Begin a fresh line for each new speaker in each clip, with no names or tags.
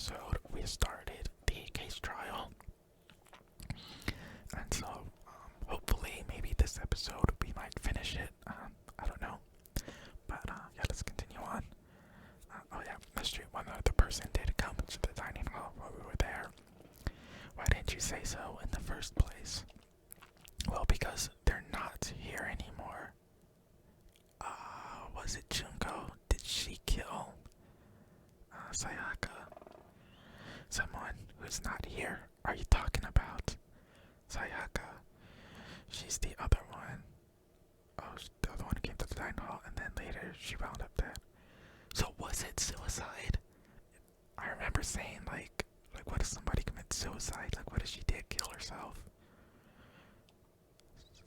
episode, we started the case trial. And so, hopefully, maybe this episode we might finish it. I don't know. But, yeah, let's continue on. Oh, yeah, that's true. One other person did come to the dining hall while we were there. Why didn't you say so in the first place? Well, because they're not here anymore. Was it Junko? Did she kill Sayaka? Someone who's not here. Are you talking about Sayaka? She's the other one. Oh, the other one who came to the dining hall, and then later she wound up dead. So was it suicide? I remember saying like what if somebody commits suicide? Like what if she did kill herself?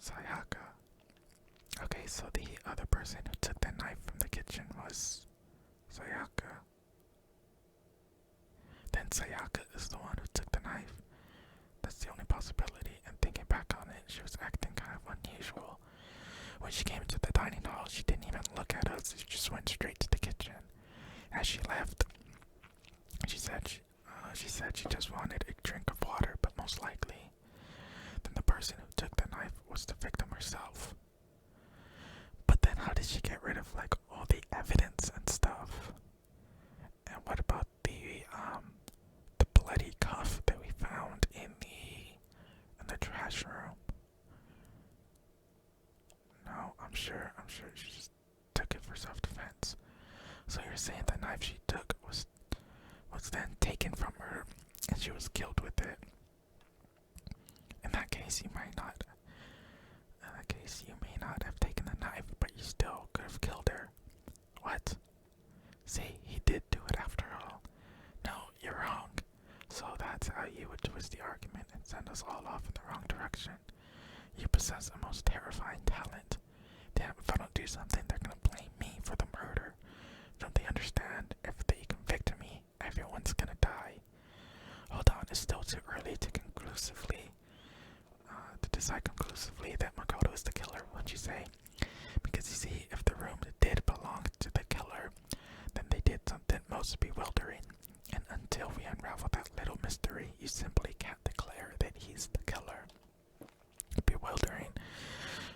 Sayaka. Okay, so the other person who took the knife from the kitchen was Sayaka. Then Sayaka is the one who took the knife. That's the only possibility. And thinking back on it, she was acting kind of unusual. When she came into the dining hall, she didn't even look at us. She just went straight to the kitchen. As she left, she said she just wanted a drink of water, but most likely, then the person who took the knife was the victim herself. But then how did she get rid of like all the evidence and stuff? And what about the bloody cuff that we found in the trash room? No, I'm sure she just took it for self-defense. So you're saying the knife she took was then taken from her and she was killed with it. In that case, you may not have taken the knife, but you still could have killed her. What? See, he did do it after all. No, you're wrong. So that's how you would twist the argument and send us all off in the wrong direction. You possess a most terrifying talent. Damn, if I don't do something, they're gonna blame me for the murder. Don't they understand? If they convict me, everyone's gonna die. Hold on, it's still too early to decide conclusively that Makoto is the killer, wouldn't you say? Because you see, if the room did belong to the killer, then they did something most bewildering. And until we unravel that little mystery, you simply can't declare that he's the killer. Bewildering?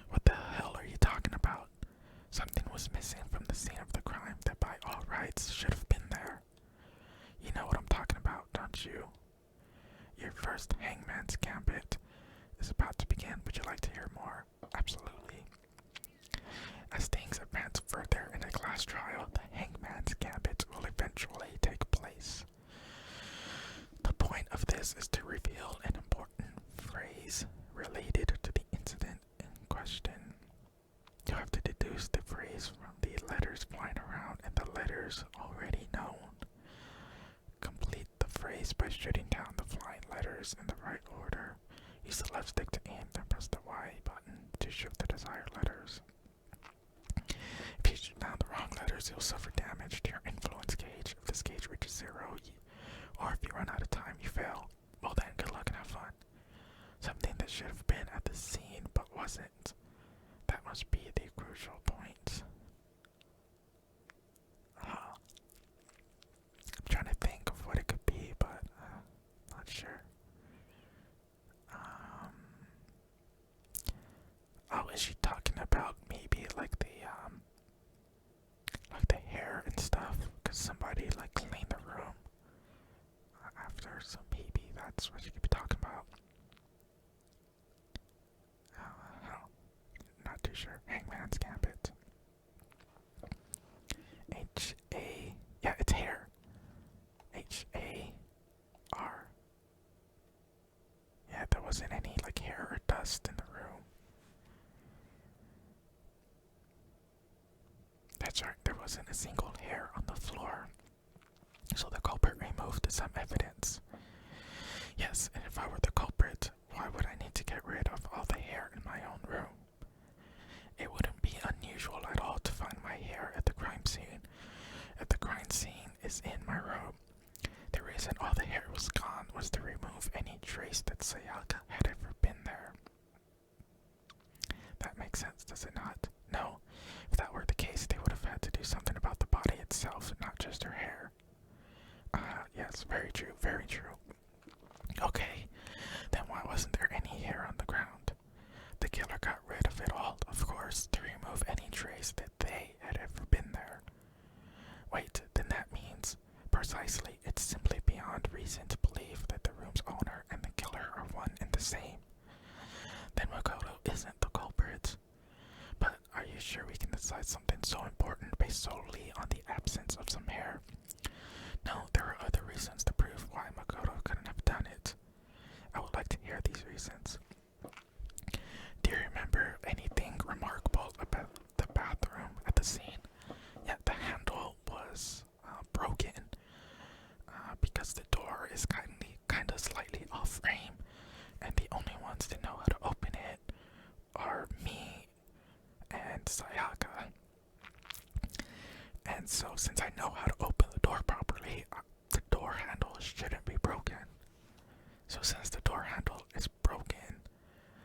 What the hell are you talking about? Something was missing from the scene of the crime that by all rights should have been there. You know what I'm talking about, don't you? Your first hangman's gambit is about to begin. Would you like to hear more? Absolutely. As things advance further in a class trial, the hangman's gambit will eventually take place. The point of this is to reveal an important phrase related to the incident in question. You have to deduce the phrase from the letters flying around and the letters already known. Complete the phrase by shooting down the flying letters in the right order. Use the left stick to aim, then press the Y button to shoot the desired letters. If you shoot down the wrong letters, you'll suffer damage to your influence gauge. If this gauge reaches 0, or if you run out of time, you fail. Well then, good luck and have fun. Something that should have been at the scene but wasn't. That must be the crucial point. I'm trying to think of what it could be, but not sure. Oh, is she talking about maybe like the hair and stuff? Because somebody like cleaned the room after, so maybe that's what she could be talking about. Not too sure. Hangman's Gambit. H-A... Yeah, it's hair. H-A-R. Yeah, there wasn't any, like, hair or dust in the room. That's right, there wasn't a single hair on the floor. So the culprit removed some evidence. Yes, and if I were the culprit, why would I need to get rid of all the hair in my own room? It wouldn't be unusual at all to find my hair at the crime scene. If the crime scene is in my room, the reason all the hair was gone was to remove any trace that Sayaka had ever been there. That makes sense, does it not? No. If that were the case, they would have had to do something about the body itself, not just her hair. Yes, very very true. Okay, then why wasn't there any hair on the ground? The killer got rid of it all, of course, to remove any trace that they had ever been there. Wait, then that means, precisely, it's simply beyond reason to believe that the room's owner and the killer are one and the same. Then Makoto isn't the culprit. But are you sure we can decide something so important based solely on the absence of some hair? No, there are other reasons to prove why Makoto couldn't have done it. I would like to hear these reasons. Do you remember anything remarkable about the bathroom at the scene? Yeah, the handle was broken because the door is kind of slightly off frame, and the only ones that know how to open it are me and Sayaka. And so, since I know how to open the door properly, the door handle shouldn't be broken. So since the door handle is broken,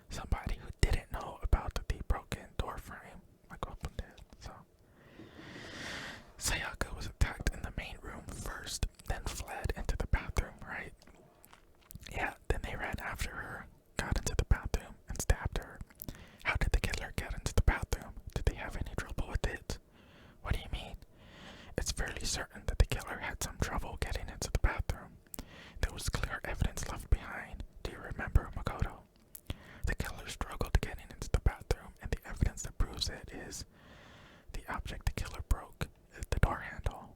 somebody who didn't know about the broken door frame opened it. So Sayaka was attacked in the main room first, then fled into the bathroom, right? Yeah, then they ran after her, got into the bathroom, and stabbed her. How did the killer get into the bathroom? Did they have any trouble with it? What do you mean? It's fairly certain that the killer had some trouble getting into the bathroom. There was clear evidence left behind. Do you remember, Makoto? The killer struggled getting into the bathroom, and the evidence that proves it is the object the killer broke, the door handle.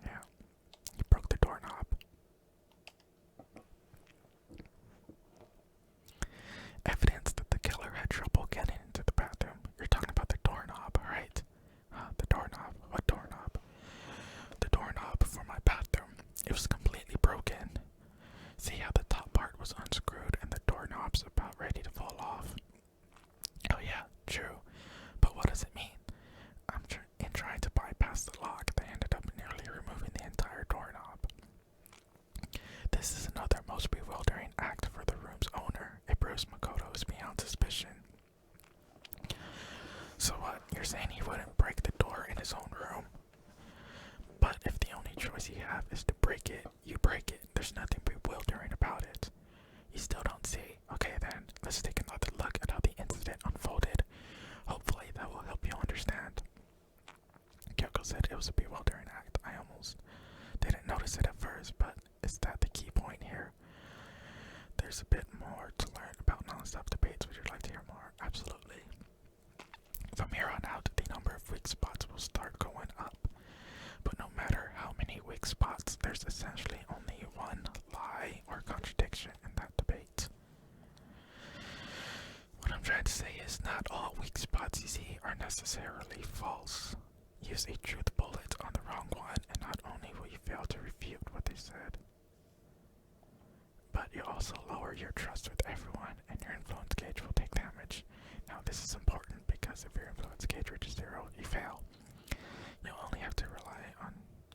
Yeah, he broke the doorknob. Evidence that the killer had trouble getting into the bathroom. You're talking about the doorknob, right? The doorknob. What doorknob? The doorknob for my bathroom. It was completely broken. See how the top part was unscrewed and the doorknob's about ready to fall off? Oh yeah, true. But what does it mean? In trying to bypass the lock, they ended up nearly removing the entire doorknob. This is another most bewildering act for the room's owner. It proves Makoto is beyond suspicion. So what? You're saying he wouldn't break the door in his own room? But if the only choice you have is to break it, you break it. There's nothing bewildering about it. You still don't see. Okay then, let's take another look at how the incident unfolded. Hopefully that will help you understand. Kyoko said it was a bewildering act. I almost didn't notice it at first, but is that the key point here? There's a bit more to learn about non-stop debates. Would you like to hear more? Absolutely. From here on out, the number of weak spots will start going up. But no matter how many weak spots, there's essentially only one lie or contradiction in that debate. What I'm trying to say is not all weak spots you see are necessarily false. Use a truth bullet on the wrong one, and not only will you fail to refute what they said, but you also lower your trust with everyone, and your influence gauge will take damage. Now this is important because if your influence gauge reaches 0, you fail.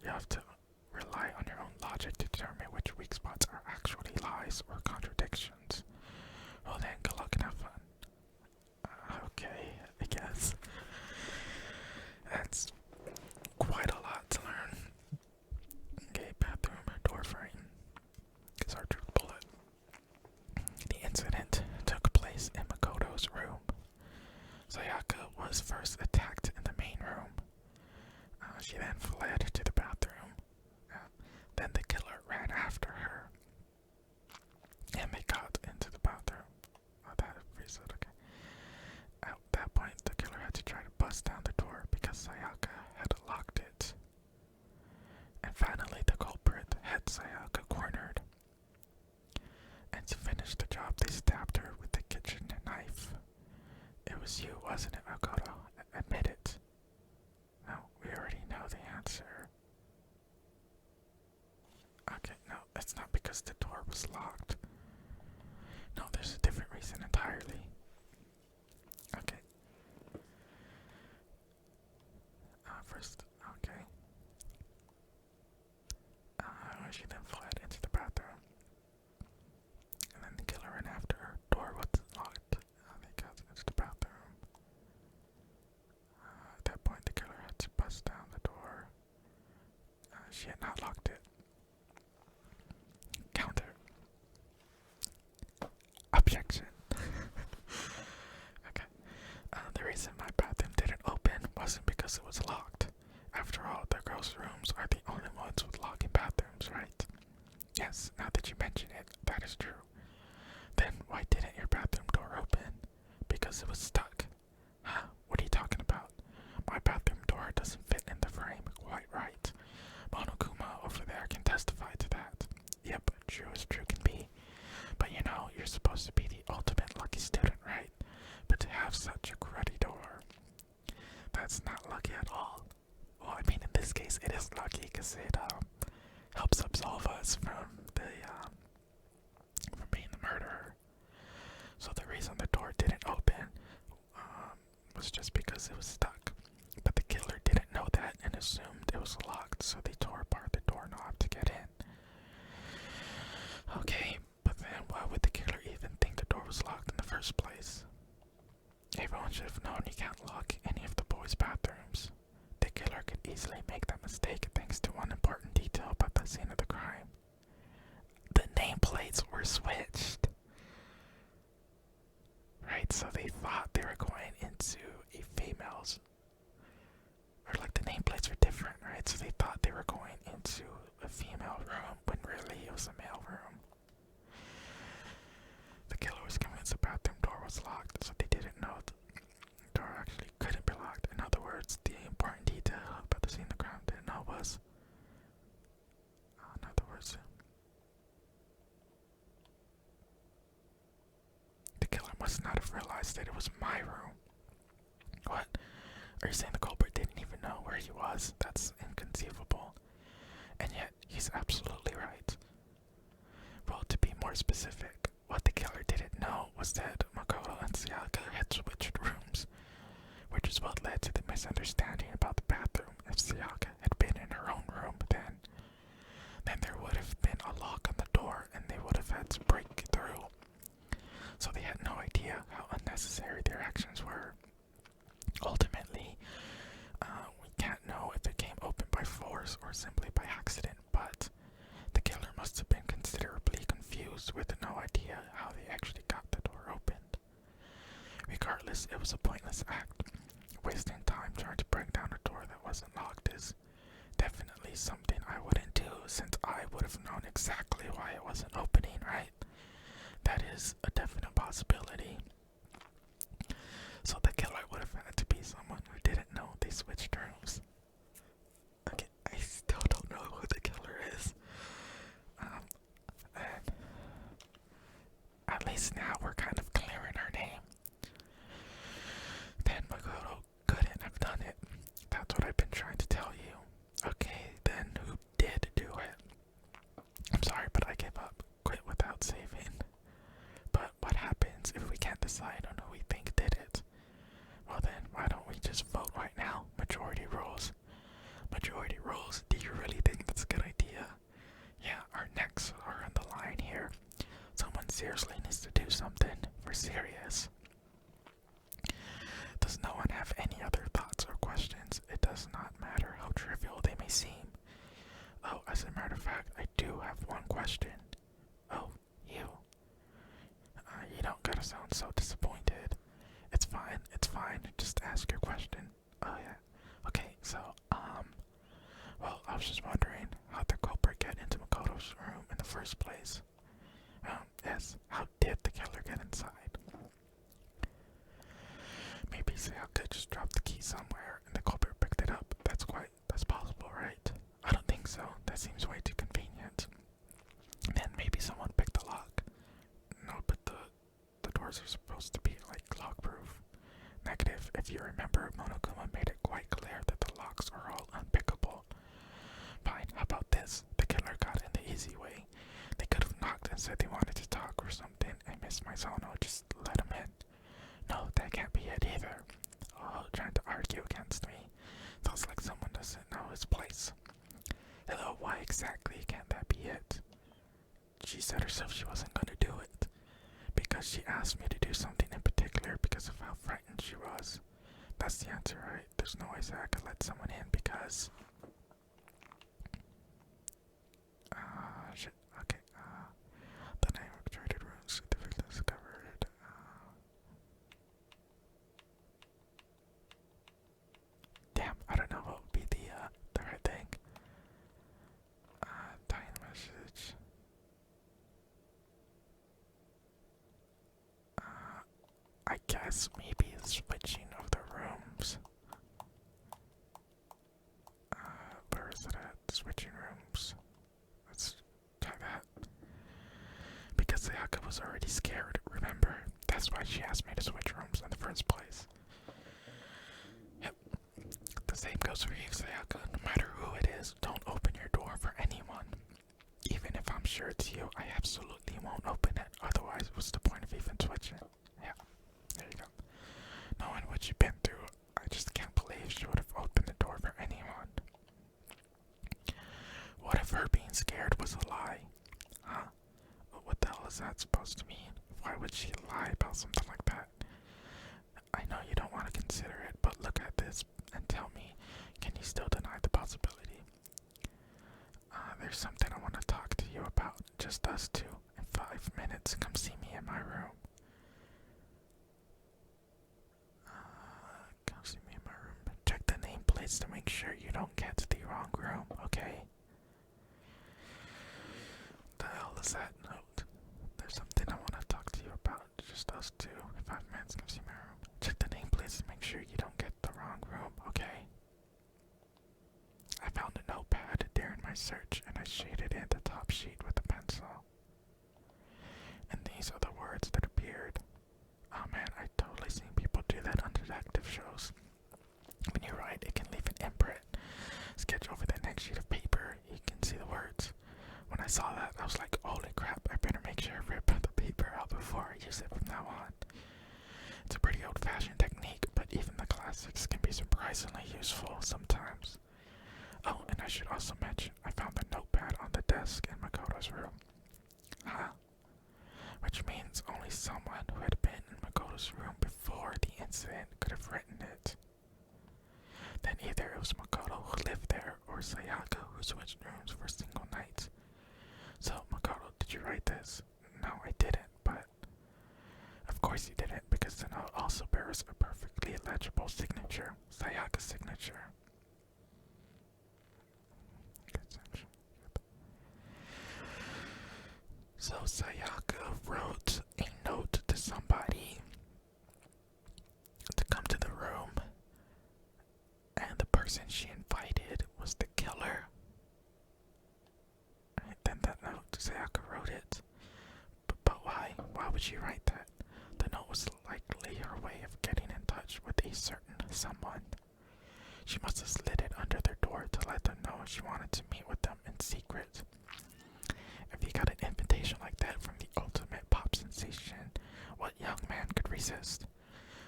You have to rely on your own logic to determine which weak spots are actually lies or contradictions. Well then, good luck and have fun. Okay, I guess. That's quite a lot to learn. Okay, bathroom, door frame. It's our truth bullet. The incident took place in Makoto's room. Sayaka was first attacked in the main room. She then fled to the bathroom. Then the killer ran after her. And they got into the bathroom. Oh, that freezes it, okay. At that point, the killer had to try to bust down the door because Sayaka had locked it. And finally, the culprit had Sayaka cornered. And to finish the job, they stabbed her with the kitchen knife. It was you, wasn't it, Makoto? Admit it. No, we already know the answer. Okay, no, it's not because the door was locked. No, there's a different reason entirely. Okay. First, okay. She then fled into the bathroom. And then the killer ran after her. Door wasn't locked. They got into the bathroom. she had not locked it. Counter. Objection. Okay. The reason my bathroom didn't open wasn't because it was locked. After all, the girls' rooms are the only ones with locking bathrooms, right? Yes, now that you mention it, that is true. Then why didn't your bathroom door open? Because it was stuck. Huh? What are you talking about? My bathroom door doesn't fit in the frame quite right. Monokuma over there can testify to that. Yep, true as true can be. But you know, you're supposed to be the ultimate lucky student, right? But to have such a cruddy door, that's not lucky at all. Well, I mean, in this case, it is lucky because it helps absolve us from being the murderer. So the reason the door didn't open was just because it was stuck. But the killer didn't know that and assumed it was locked, so they tore apart the doorknob to get in. Okay, but then why would the killer even think the door was locked in the first place? Everyone should have known you can't lock any of the boys' bathrooms. The killer could easily make that mistake thanks to one important detail about the scene of the crime. The nameplates were switched. Right, so they thought they were going into a female's, or like the nameplates were different, right? So they thought they were going into a female room when really it was a male room. The killer was convinced the bathroom door was locked, so they didn't know the door actually couldn't be locked. In other words, the important detail about the scene of the crime didn't know was, in other words, the killer must not have realized that it was my room. What? Are you saying the culprit didn't even know where he was? That's inconceivable. And yet, he's absolutely right. Well, to be more specific, what the killer didn't know was that Makoto and Sayaka had switched rooms, which is what led to the misunderstanding about the bathroom. If Sayaka had been in her own room, then there would have been a lock on the door and they would have had to break through. So they had no idea how unnecessary their actions were. Ultimately, we can't know if it came open by force or simply by accident, but the killer must have been considerably confused with no idea how they actually got the door opened. Regardless, it was a pointless act. Wasting time trying to break down a door that wasn't locked is definitely something I wouldn't do, since I would have known exactly why it wasn't opening, right? That is a definite possibility. So the killer would have had to be someone who didn't know they switched rooms. Okay, I still don't know who the killer is. And at least now we're kind of clearing her name. Then Makoto couldn't have done it. That's what I've been trying to tell you. Okay, then who did do it? I'm sorry, but I gave up. Quit without saving. But what happens if we can't decide on who we think did it? Well then, why don't we just vote right now? Majority rules. Majority rules? Do you really think that's a good idea? Yeah, our necks are on the line here. Someone seriously needs to do something. We're serious. Does no one have any other thoughts or questions? It does not matter how trivial they may seem. Oh, as a matter of fact, I do have one question. Oh, you. You don't gotta sound so disappointed. It's fine, just ask your question. Oh yeah. Okay, so, well, I was just wondering, how'd the culprit get into Makoto's room in the first place? Yes, how did the killer get inside? Maybe Sayaka just dropped the key somewhere and the culprit picked it up. That's possible, right? I don't think so. That seems way too convenient. Then maybe someone picked the lock. No, but the doors are supposed to be, like, lock-proof. Negative. If you remember, Monokuma made it quite clear that the locks are all unpickable. Fine, how about this? The killer got in the easy way. They could have knocked and said they wanted to talk or something, and Miss Maizono just let him in. No, that can't be it either. Oh, trying to argue against me. Sounds like someone doesn't know his place. Hello, why exactly can't that be it? She said herself she wasn't going to do it. Because she asked me to do something in particular because of how frightened she was. That's the answer, right? There's no way I could let someone in because... I guess maybe the switching of the rooms. Where is it at? Switching rooms. Let's try that. Because Sayaka was already scared, remember? That's why she asked me to switch rooms in the first place. Yep. The same goes for you, Sayaka. No matter who it is, don't open your door for anyone. Even if I'm sure it's you, I absolutely won't open it. Otherwise, what's the point of even switching? Yeah, there you go. Knowing what you've been through, I just can't believe she would have opened the door for anyone. What if her being scared was a lie? Huh? What the hell is that supposed to mean? Why would she lie about something like that? I know you don't want to consider it, but look at this and tell me, can you still deny the possibility? There's something I want to talk to you about, just us two. In 5 minutes, come see me in my room. Come see me in my room. Check the nameplates to make sure you don't get to the wrong room, okay? The hell is that note? There's something I want to talk to you about, just us two. In 5 minutes, come see my room. Check the nameplates to make sure you don't get the wrong room, okay? I found a notepad during my search and I shaded in the top sheet with a pencil. And these are the words that appeared. Oh man, I totally seen people do that on detective shows. When you write, it can leave an imprint. Sketch over the next sheet of paper, you can see the words. When I saw that, I was like, holy crap, I better make sure I rip the paper out before I use it from now on. It's a pretty old-fashioned technique, but even the classics can be surprisingly useful sometimes. Oh, and I should also mention, I found the notepad on the desk in Makoto's room. Huh? Which means only someone who had been in Makoto's room before the incident could have written it. Then either it was Makoto who lived there, or Sayaka who switched rooms for a single night. So, Makoto, did you write this? No, I didn't, but... Of course you didn't, because the note also bears a perfectly legible signature, Sayaka's signature. So Sayaka wrote a note to somebody to come to the room, and the person she invited was the killer. And then that note, Sayaka wrote it. But why? Why would she write that? The note was likely her way of getting in touch with a certain someone. She must have slid it under their door to let them know she wanted to meet with them in secret. If you got an invitation like that from the ultimate pop sensation, what young man could resist?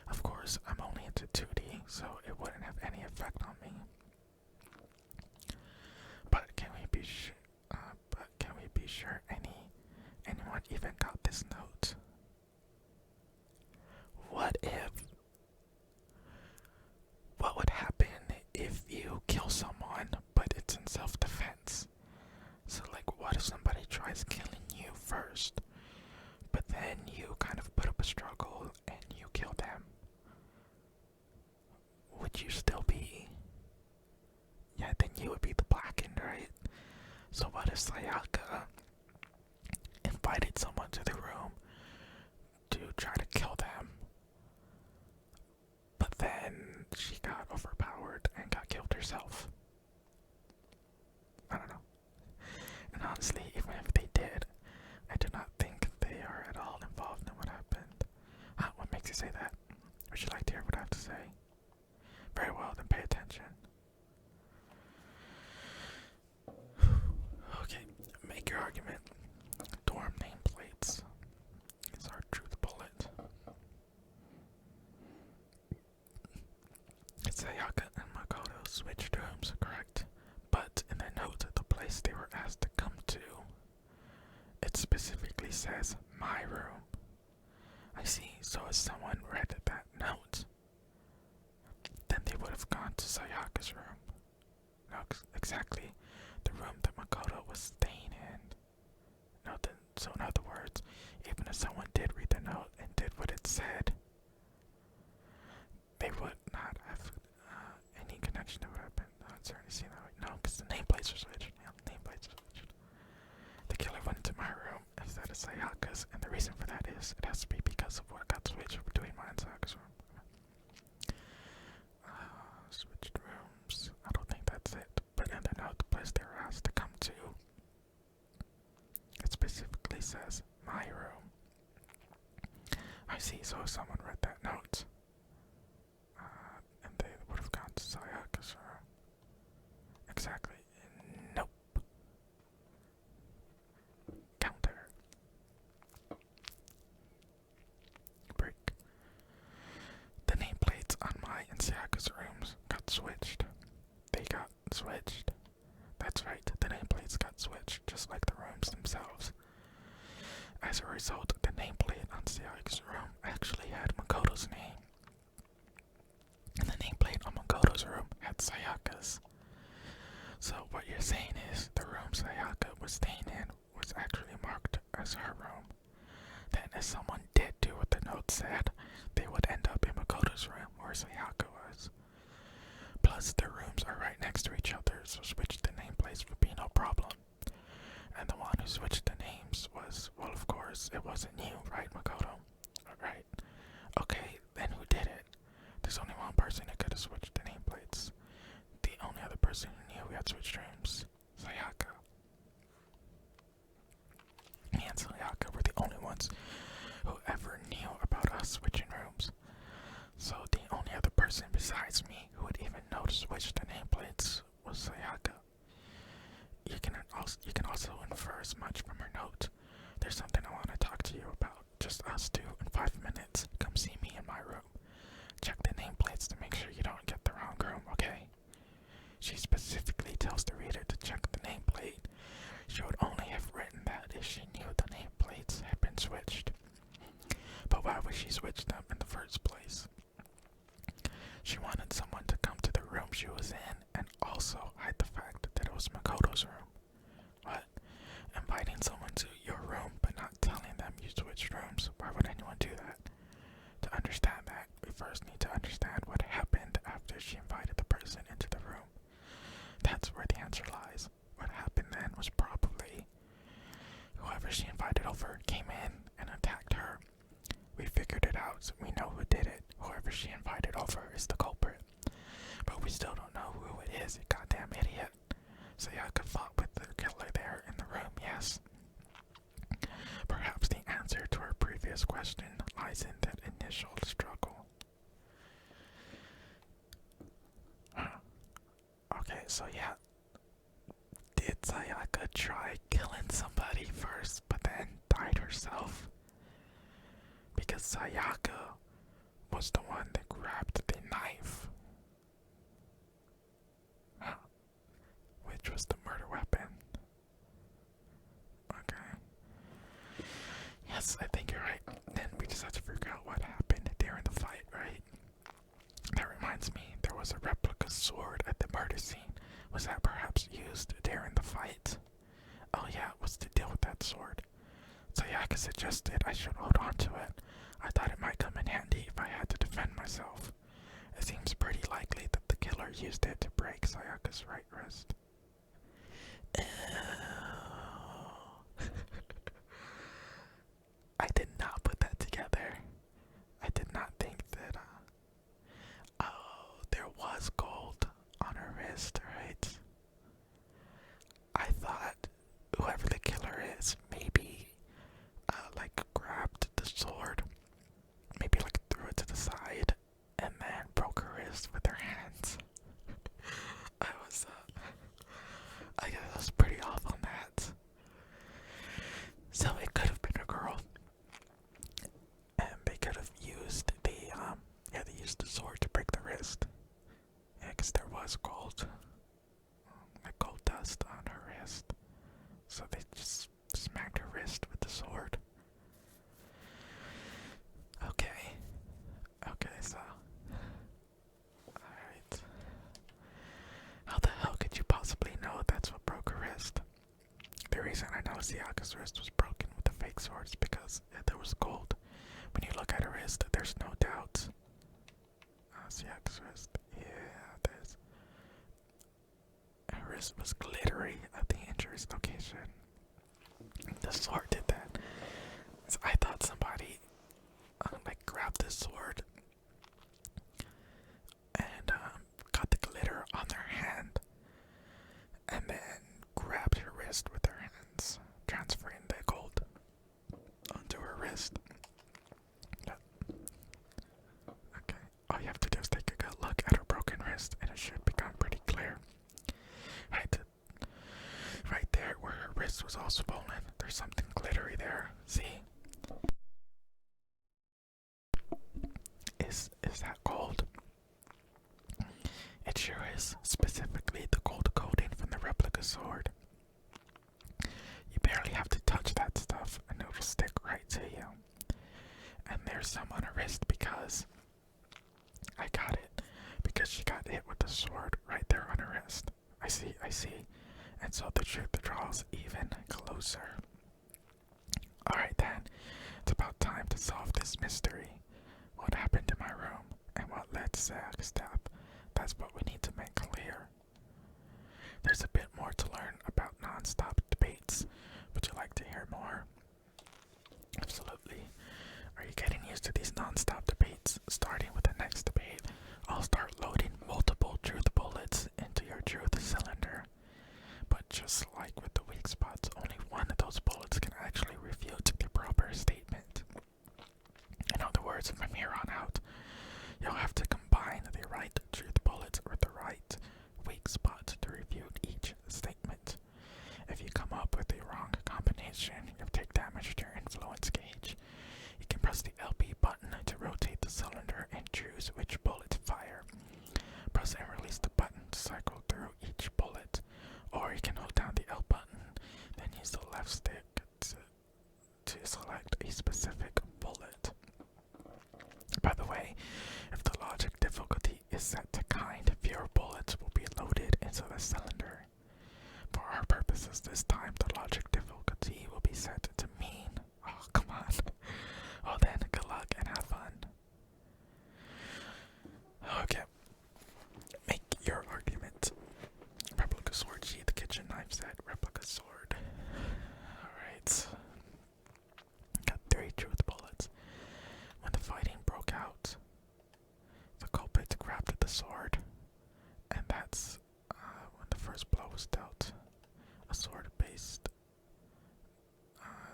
Of course, I'm only into 2D, so it wouldn't have any effect on me. But can we be sure anyone even got this note? What would happen if you kill someone, but it's in self-defense? So, like, what if somebody tries killing you first, but then you kind of put up a struggle and you kill them? Would you still be... Yeah, then you would be the blackened, right? So what if Sayaka invited someone to the room to try to kill them, but then she got overpowered and got killed herself? I don't know. And honestly, even if they did, I do not think they are at all involved in what happened. What makes you say that? Would you like to hear what I have to say? Very well, then pay attention. Okay, make your argument. Dorm nameplates is our truth bullet. Sayaka and Makoto switched rooms, correct? But in the note, the place they were asked to come to, it specifically says, my room. I see, so if someone read that note, then they would have gone to Sayaka's room. No, exactly, the room that Makoto was staying in. So in other words, even if someone did read the note and did what it said, they would not have any connection to what happened. I'd certainly see that. No, because the nameplates are switched. Yeah, the nameplates are switched. The killer went into my room instead of Sayaka's, and the reason for that is it has to be because of what got switched between mine and says my room. I see, so someone read that note. And they would have gone to Sayaka's room. Exactly. Nope. Counter. Break. The nameplates on my and Sayaka's rooms got switched. They got switched. That's right, the nameplates got switched, just like the rooms themselves. As a result, the nameplate on Sayaka's room actually had Makoto's name. And the nameplate on Makoto's room had Sayaka's. So what you're saying is the room Sayaka was staying in was actually marked as her room. Then if someone did do what the note said, they would end up in Makoto's room where Sayaka was. Plus, the rooms are right next to each other, so switching the nameplates would be no problem. And the one who switched the names was, well, of course, it wasn't you, right, Makoto? Right. Okay, then who did it? There's only one person who could have switched the nameplates. The only other person who knew we had switched rooms, Sayaka. Me and Sayaka were the only ones who ever knew about us switching rooms. So the only other person besides me who would even know to switch the nameplates was Sayaka. You can also infer as much from her note. There's something I want to talk to you about. Just us two in 5 minutes. Come see me in my room. Check the nameplates to make sure you don't get the wrong room, okay? She specifically tells the reader to check the nameplate. She would only have written that if she knew the nameplates had been switched. But why would she switch them in the first place? She wanted someone to come to the room she was in and also hide the fact that it was Makoto's room. What? Inviting someone to your room but not telling them you switched rooms? Why would anyone do that? To understand that, we first need to understand what happened after she invited the person into the room. That's where the answer lies. What happened then was probably whoever she invited over came in and attacked her. We figured it out, so we know who did it. Whoever she invited over is the culprit. But we still don't know who it is, you goddamn idiot. Sayaka fought with the killer there in the room, yes. Perhaps the answer to our previous question lies in that initial struggle. Okay, so yeah. Did Sayaka try killing somebody first, but then died herself? Because Sayaka was the one that grabbed the knife, which was the murder weapon. Okay. Yes, I think you're right. Then we just have to figure out what happened during the fight, right? That reminds me, there was a replica sword at the murder scene. Was that perhaps used during the fight? Oh yeah, what's the deal with that sword? Sayaka suggested I should hold on to it. I thought it might come in handy if I had to defend myself. It seems pretty likely that the killer used it to break Sayaka's right wrist. I did not put that together. I did not think that, there was gold on her wrist, right? I thought whoever the killer is maybe, grabbed the sword, maybe, threw it to the side, and then broke her wrist with her hands. I guess I was pretty off on that. So it could have been a girl. And they could have used they used the sword to break the wrist. Yeah, because there was gold, gold dust on her wrist. So they just smacked her wrist with the sword. Okay, so. Alright. How the hell could you possibly know that's what broke her wrist? The reason I know Sayaka's wrist was broken with the fake sword is because there was gold. When you look at her wrist, there's no doubt. Sayaka's wrist. Yeah, there's. Her wrist was glittery at the injury's location. The sword did that. So I thought somebody grabbed the sword and got the glitter on their hand and then grabbed her wrist with their hands, transferring the gold. Is that gold? It sure is, specifically the gold coating from the replica sword. You barely have to touch that stuff and it'll stick right to you. And there's some on her wrist because I got it. Because she got hit with the sword right there on her wrist. I see. And so the truth draws even closer. Alright then, it's about time to solve this mystery. What happened in my room and what led to Zach's death? That's what we need to make clear. There's a bit more to learn about non-stop debates. Would you like to hear more? Absolutely. Are you getting used to these non-stop debates? Starting with the next debate, I'll start loading multiple truth bullets into your truth cylinder. But just like with the weak spots, only one of those bullets can actually refute the proper statement. In other words, from here on out, you'll have to combine the right truth bullets with the right weak spots to refute each statement. If you come up with the wrong combination, you'll take damage to your influence gauge. You can press the LB button to rotate the cylinder and choose which bullet to fire. Press and release the button to cycle through each bullet. Or you can hold down the L button, then use the left stick to select a specific bullet. By the way, if the logic difficulty is set to kind, fewer bullets will be loaded into the cylinder. For our purposes this time, the logic difficulty will be set to mean. Oh, come on. Well then, good luck and have fun. Okay. Make your argument. Replica sword sheath, kitchen knife set, replica sword. Alright. Got 3 truth bullets. When the fighting broke out, the culprit grabbed the sword, and that's when the first blow was dealt. A sword based.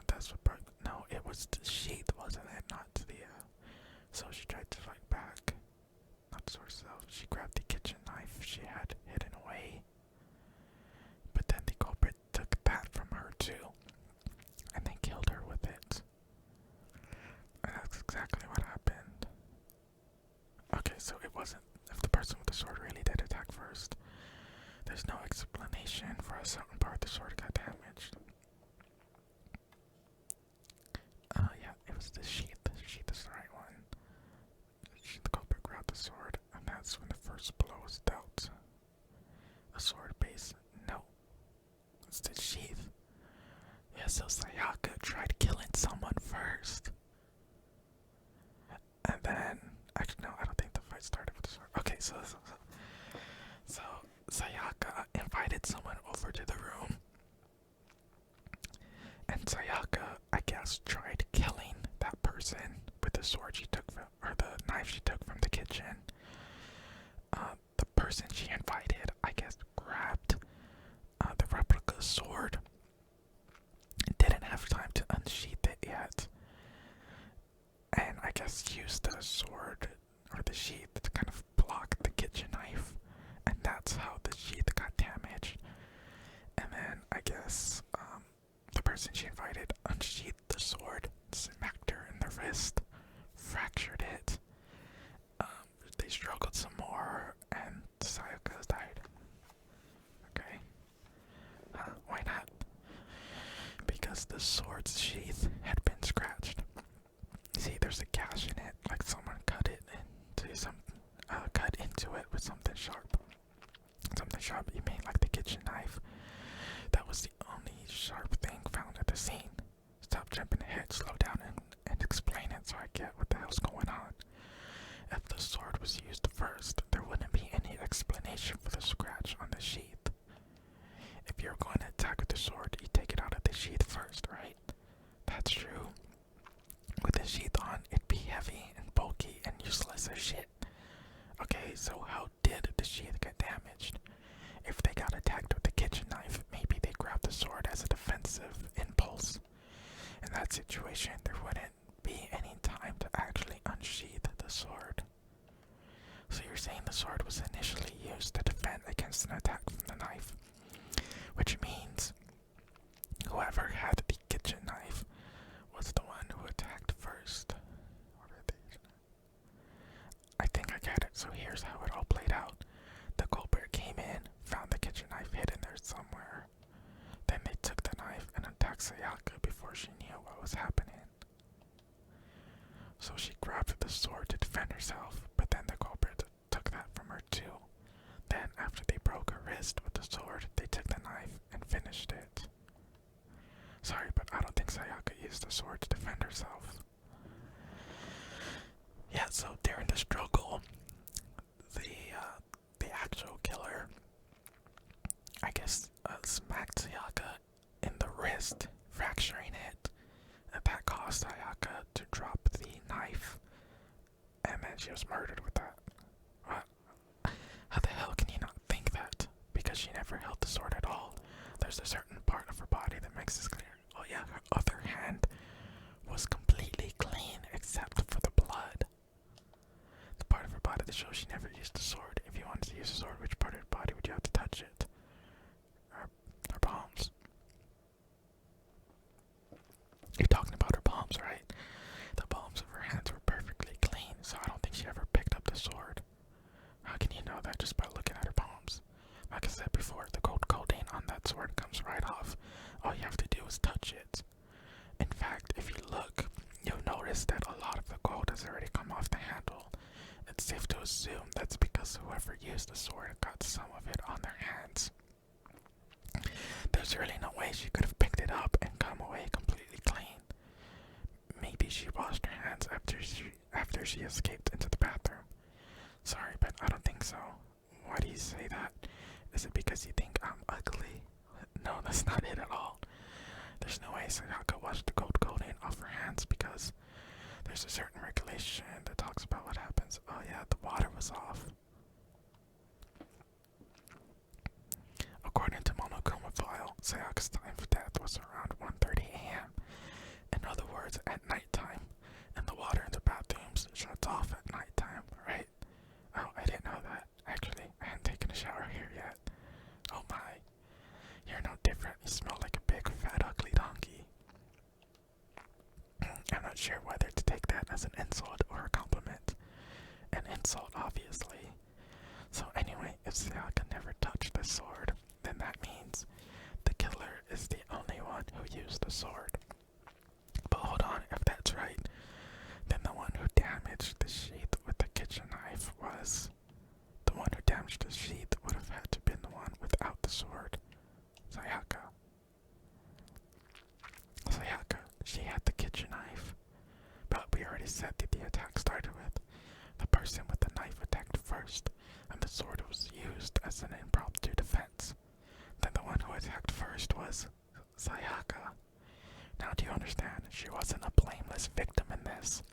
That's what broke. No, it was the sheath, wasn't it? Not the. So she tried to fight back. Not the sword herself. She grabbed the kitchen knife she had hidden away. But then the culprit took that from her too, and then killed her with it. And that's exactly what happened. Okay, so it wasn't. If the person with the sword really did attack first, there's no explanation for a certain part the sword got damaged. Yeah, it was the sheath. The sheath is the right one. The culprit grabbed the sword, and that's when the first blow was dealt. A sword base? No. It's the sheath. Yeah, so Sayaka tried killing someone first. And then, actually, no, I don't think the fight started with the sword. Okay, so Sayaka invited someone over to the room. And Sayaka, I guess, tried killing that person with the sword she took from, or the knife she took from the kitchen. The person she invited, I guess, grabbed the replica sword and didn't have time to unsheath it yet. And I guess used the sword or the sheath to kind of block the kitchen knife. And that's how the sheath got damaged. And then I guess the person she invited unsheathed the sword, smacked her in the wrist, fractured it. They struggled some more, and Sayaka died. Okay. Why not? Because the sword's sheath had been scratched. See, there's a gash in it, like someone cut into it with something sharp. Something sharp, you mean like the kitchen knife? That was the only sharp thing found at the scene. Stop jumping ahead, slow down, and explain it so I get what the hell's going on. If the sword was used first, there wouldn't be any explanation for the scratch on the sheath. If you're going to attack with the sword, you take it out of the sheath first, right? That's true. With the sheath on, it'd be heavy and bulky and useless as shit. Okay, so how did the sheath get damaged? If they got attacked with the kitchen knife, maybe they grabbed the sword as a defensive impulse. In that situation, there wouldn't be any time to actually unsheath the sword. So you're saying the sword was initially used to defend against an attack from the knife, which means whoever had the kitchen knife was the one who attacked first. So here's how it all played out. The culprit came in, found the kitchen knife hidden there somewhere. Then they took the knife and attacked Sayaka before she knew what was happening. So she grabbed the sword to defend herself, but then the culprit took that from her too. Then, after they broke her wrist with the sword, they took the knife and finished it. Sorry, but I don't think Sayaka used the sword to defend herself. Yeah, so during the struggle, the actual killer, I guess, smacked Sayaka in the wrist, fracturing it. And that caused Sayaka to drop the knife, and then she was murdered with that. What? How the hell can you not think that? Because she never held the sword at all. There's a certain part of her body that makes this clear. Oh yeah, her other hand was completely clean except for the blood. The part of her body that shows she never used the sword. If you wanted to use the sword, which part of her body would you have to touch it? Her palms. You're talking about her palms, right? The palms of her hands were perfectly clean, so I don't think she ever picked up the sword. How can you know that just by looking at her palms? Like I said before, the gold coating on that sword comes right off. All you have to do is touch it. In fact, if you look, you'll notice that a lot of the gold has already come off the handle. It's safe to assume that's because whoever used the sword got some of it on their hands. There's really no way she could have picked it up and come away completely clean. Maybe she washed her hands after she escaped into the bathroom. Sorry, but I don't think so. Why do you say that? Is it because you think I'm ugly? No, that's not it at all. There's no way Sayaka washed the gold coating off her hands because there's a certain regulation that talks about what happens. Oh yeah, the water was off. According to Monokuma file, Sayaka's time for death was around 1:30 a.m. In other words, at nighttime, and the water in the bathrooms shuts off at nighttime, right? Oh, I didn't know that. Actually, I hadn't taken a shower here yet. Oh my. You're no different. You smell like a big, fat, ugly donkey. I'm not sure whether to take that as an insult or a compliment. An insult, obviously. So anyway, if Sayaka never touched the sword, then that means the killer is the only one who used the sword. But hold on, if that's right, then the one who damaged the sheath with the kitchen knife was... The one who damaged the sheath would have had to have been the one without the sword. Sayaka. Sayaka, she had the kitchen knife. But we already said that the attack started with the person with the knife attacked first, and the sword was used as an impromptu defense. Then the one who attacked first was Sayaka. Now do you understand? She wasn't a blameless victim in this.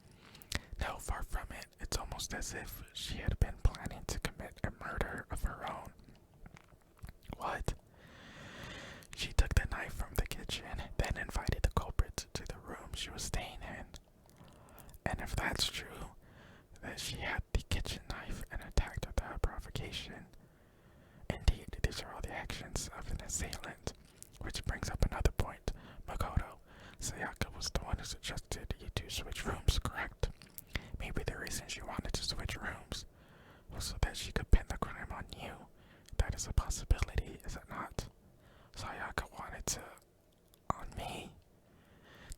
No, far from it. It's almost as if she had been planning to commit a murder of her own. What? She took the knife from the kitchen, then invited the culprit to the room she was staying in. And if that's true, then she had the kitchen knife and attacked without provocation. Indeed, these are all the actions of an assailant. Which brings up another point. Makoto, Sayaka was the one who suggested you two switch rooms, correct? Maybe the reason she wanted to switch rooms was so that she could pin the crime on you. That is a possibility, is it not? Sayaka wanted to... on me?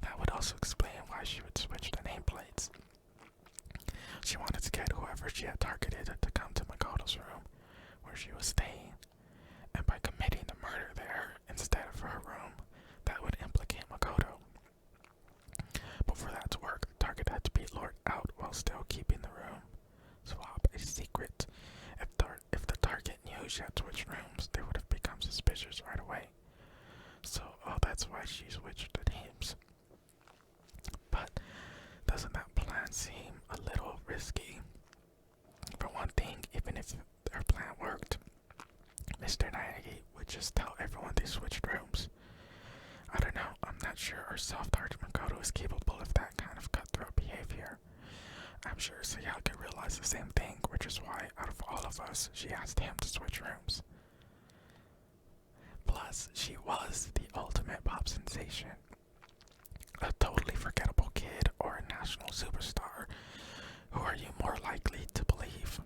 That would also explain why she would switch the nameplates. She wanted to get whoever she had targeted to come to Makoto's room, where she was staying. And by committing the murder there, instead of her room, that would implicate Makoto. But for that to work, the target had to be lured out while still keeping the room. Swap a secret. If the target knew she had switched rooms, they would have become suspicious right away. So, that's why she switched the names. But doesn't that plan seem a little risky? For one thing, even if their plan worked, Mr. Naegi would just tell everyone they switched rooms. I don't know, I'm not sure our soft-hearted Makoto is capable of that kind of cutthroat behavior. I'm sure Sayaka realized the same thing, which is why, out of all of us, she asked him to switch rooms. Plus, she was the ultimate pop sensation. A totally forgettable kid or a national superstar. Who are you more likely to believe?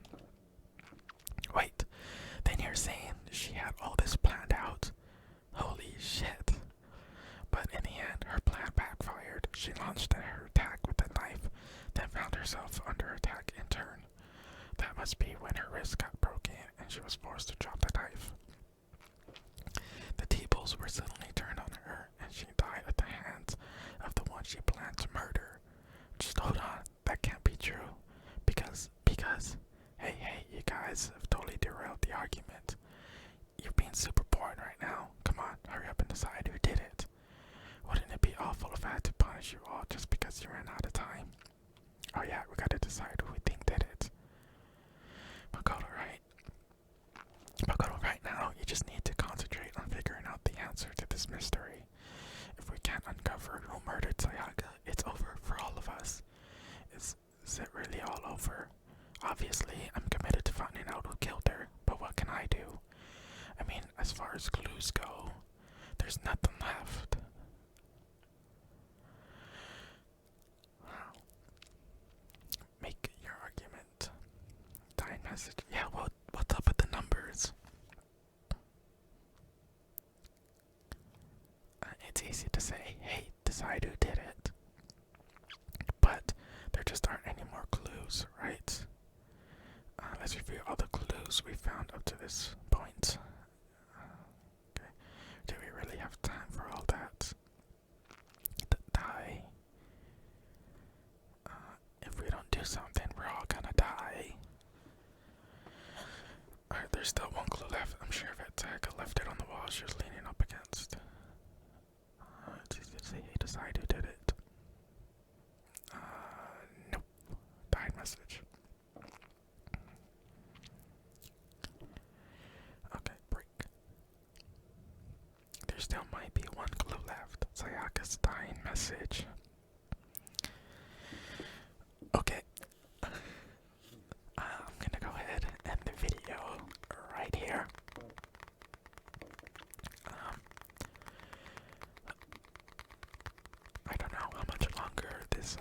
must be when her wrist got broken and she was forced to drop the knife. The tables were suddenly turned on her, and she died at the hands of the one she planned to murder. Just hold on, that can't be true. Because, hey, you guys have totally derailed the argument. You're being super boring right now. Come on, hurry up and decide who did it. Wouldn't it be awful if I had to punish you all just because you ran out of time? Oh yeah, we gotta decide who we think did it. Makoto, right now, you just need to concentrate on figuring out the answer to this mystery. If we can't uncover who murdered Sayaka, it's over for all of us. Is it really all over? Obviously, I'm committed to finding out who killed her, but what can I do? I mean, as far as clues go, there's nothing left. Make your argument. Dying message. Yeah, what's up with the numbers? It's easy to say, hey, decide who did it. But there just aren't any more clues, right? Let's review all the clues we found up to this point. Okay. Do we really have time for all that? The die. If we don't do something, we're all gonna die. Alright, there's still one clue left. I'm sure if Sayaka left it on the wall she was leaning up against. It's easy to say, hey, decide who did it. Nope. Died message. Okay, break. There still might be one clue left. Sayaka's dying message. Okay. I'm gonna go ahead and end the video right here. I don't know how much longer this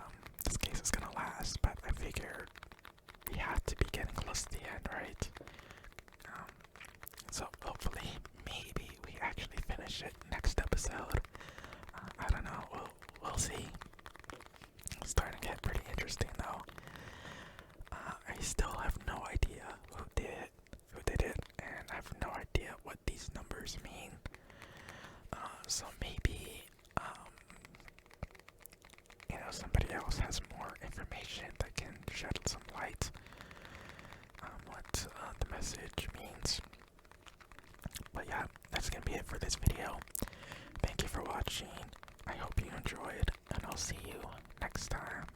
case is gonna last, but I figured we had to be getting close to the end, right? So hopefully, maybe we actually finish it next episode. I don't know. We'll see. It's starting to get pretty interesting, though. I still have no idea who did it, and I have no idea what these numbers mean. So maybe, somebody else has more information that can shed some light on what the message means. But yeah, that's gonna be it for this video. Thank you for watching. I hope you enjoyed, and I'll see you next time.